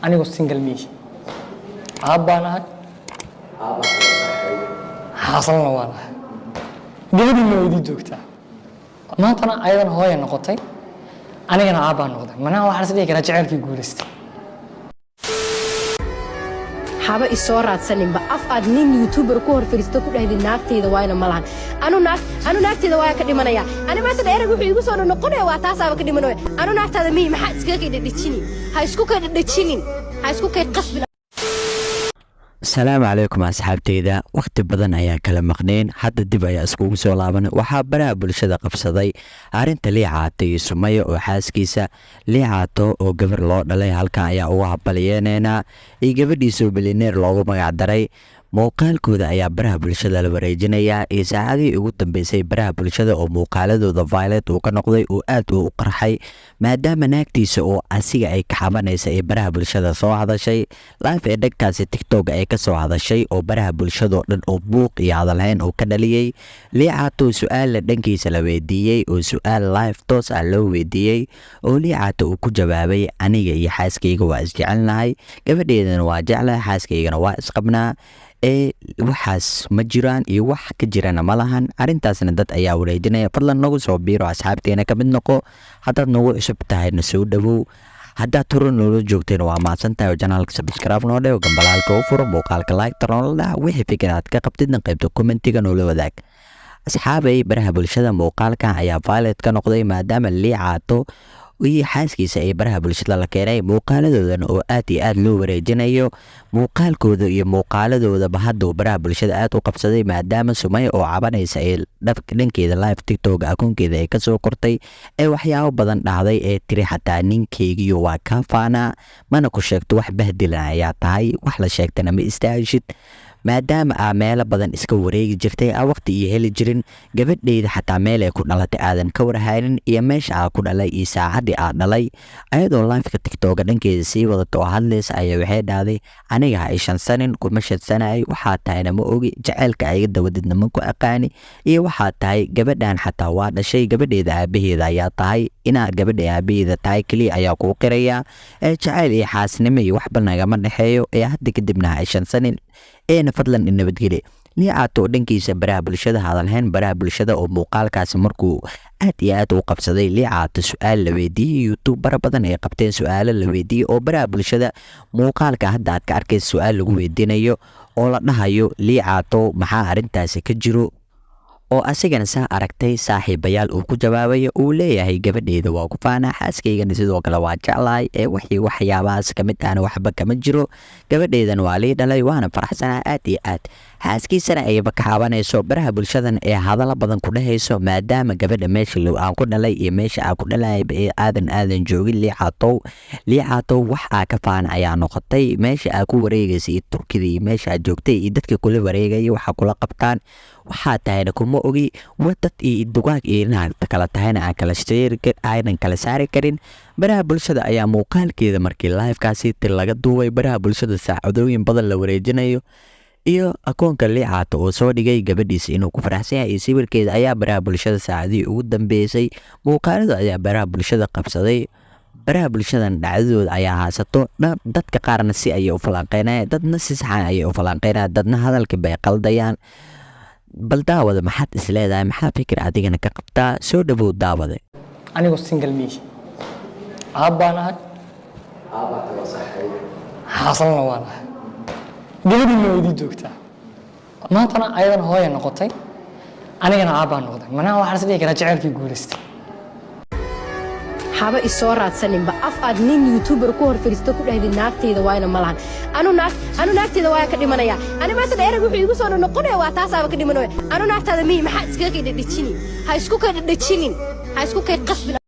أنا وسنجل ميش عبانا حصلنا وانا قبل ما يدي جوكتا ما أنا أيضا هواي النقطة أنا كنا عبان نقطة ما أنا واحد سديك رجعل في جورست حابة إصرار سنين بأف أدنين يوتيوبر كور فريستو كل هذه الناقتي ذواينا ملان أنا ناقتي ذوايا كدي منايا أنا ما تدعي رجوع يقول أنا نقول واتاسا كدي منايا أنا ناقتي هذا مين محد سكاكي دتشيني هاي سكوكا دتشينين هاي سكوكا قصب. السلام عليكم أصحابتيدا وقت بدن ayaa kala maqneen hadda dib ayaa iskugu soo laaban waxa baraha bulshada qabsaday arinta liicaatay Sumayo oo xaaskiisa liicaato oo gabar loo dhalay halka ayaa ugu habalyeena ee gabadhiisa bilyaneer loogu magac daray muuqaalkooda ayaa baraha bulshada la wareejinaya ee saacadii ugu dambeysay baraha bulshada oo muuqaaladooda violet uu ka noqday oo aad u qarxay maadaama naagtiisa oo asiga ay ka xabanaysa ee baraha bulshada soo hadashay live ee dhagtaasi TikTok ay ka soo hadashay oo baraha bulshada oo dhan oo buuq iyo hadalhayn oo ka dhaliyay liicaato su'aal dhankiisa la weydiiyay oo su'aal live toos ah loo weydiiyay oo liicaato uu ku jawaabay aniga iyo xaaskayga waa isjecelnahay gabadheedana waa jeclahay xaaskaygana waa isqabnaa waxaas ma jiraan iyo wax ka jirana ma lahan arintaasna dad ayaa wareejinaya fadlan nagu soo biiro asxaabteena ka mid noqo haddaad nagu cusub tahayna soo dhawow haddaad turan noola joogteen waa mahadsantahay oo janaalka subscribe noo dheh gambalaalka u furo muuqaalka like tarnoolada wixii fikraad ka qabtidna qaybta commentiga noola wadaag asxaabay baraha bulshada muuqaalkan ayaa violet ka noqday maadaama liicaato iyo xaaskiisa ay baraha bulshada la keenay muuqaaladoodan oo aad iyo aad loo wareejinayo muuqaalkooda iyo muuqaaladooda hadda baraha bulshada aad u qabsaday maadaama Sumayo oo cabanaysa ay dhankeeda live TikTok akoonkeeda ay ka soo kortay ee waxyaabo badan dhacday ee tiri xataa ninkeygiyo waa ka faana mana ku sheegto wax bahdilan ayaa tahay wax la sheegtana ma istaagishid maadaama meelo badan iska wareegi jirtay waqti iyo heli jirin gabadheeda xataa meel ay ku dhalatay aadan ka warhaynin iyo meesha ku dhalay iyo saacadii dhalay ayadoo live-ka TikTok dhankeeda sii wadato hadlaysa ayaa waxay dhaaday aniga ha shansanin kuma shadsanay waxa tahayna ma ogi jaceelka ay dawadidna ma ku aqaani iyo waxa tahay gabadhan xataa waa dhashay gabadheeda aabaheeda ayaa tahay ina gabadha aabaheeda tahay kaliya ayaa ku qiraya jaceyl iyo xaasnimo iyo wax banaga ma dhaxeeyo hadda kadibna ha shansanin fadlan nabadgeli liicaato dhankiisa baraha bulshada hadalhayn baraha bulshada oo muuqaalkaasi markuu aad iyo aad u qabsaday liicaato su'aal la weydiiyay YouTuber badan ay qabteen su'aalo la weydiiyay oo baraha bulshada muuqaalka hadda aad ka arkay su'aal lagu weydiinayo oo la dhahayo liicaato maxaa arintaasi ka jiro oo asigana saa aragtay saaxiibayaal uu ku jawaabayo uu leeyahay gabadheeda waa ku faana xaaskaygana sidoo kale waa jeclahay waxyaabahaas ka mid ahna waxba kama jiro gabadheedana waa lii dhalay waana faraxsanaa aad iyo aad xaaskiisana ayba ka xaabanayso baraha bulshadan ee hadallo badan ku dhahayso maadaama gabadha meesha aan ku dhalay iyo meesha aan ku dhalay aadan joogin liicaato wax ka faana ayaa noqotay meesha aan ku wareegaysay Turkida iyo meesha aad joogtay iyo dadka kula wareegay waxa kula qabtaan waxaa tahayna kuma ogi wadad iyo dugaag iyo naagta kala tahayna aan kala saari karin baraha bulshada ayaa muuqaalkeeda markii live-kaasi laga duubay baraha bulshada saacadooyin badan la wareejinayo iyo akoonka liicaato oo soo dhigay gabadhiisa inuu ku faraxsan yahay sawirkeeda ayaa baraha bulshada saacadii ugu dambeysay muuqaalada ayaa baraha bulshada qabsaday baraha bulshadan dhacdadooda ayaa haasato dadka qaarna si ayay u falanqeynayaan dadna si saxan ayay u falanqeynayaan dadna hadalka bay qaldayaan bal daawada maxaad isleedahay maxaa fikir adigana ka qabtaa soo dhawow daawada anigu single miish عبانا حصلنا وانا قبل ما يدي جوكتا ما أنا أيضا هواي النقطة أنا كنا عبان نقطة ما أنا واحد سديك رجعل في جورست حابة إصرار سنين بأف أدنين يوتيوبر كور فريستو كل هذه الناقتي ذواينا ملان أنا ناقتي ذوايا كدي منايا أنا ما تدعي رجوع يقول أنا نقول واتاسا كدي منايا أنا ناقتي هذا مين محد سكاكي دتشيني هاي سكوكا دتشينين هاي سكوكا قصب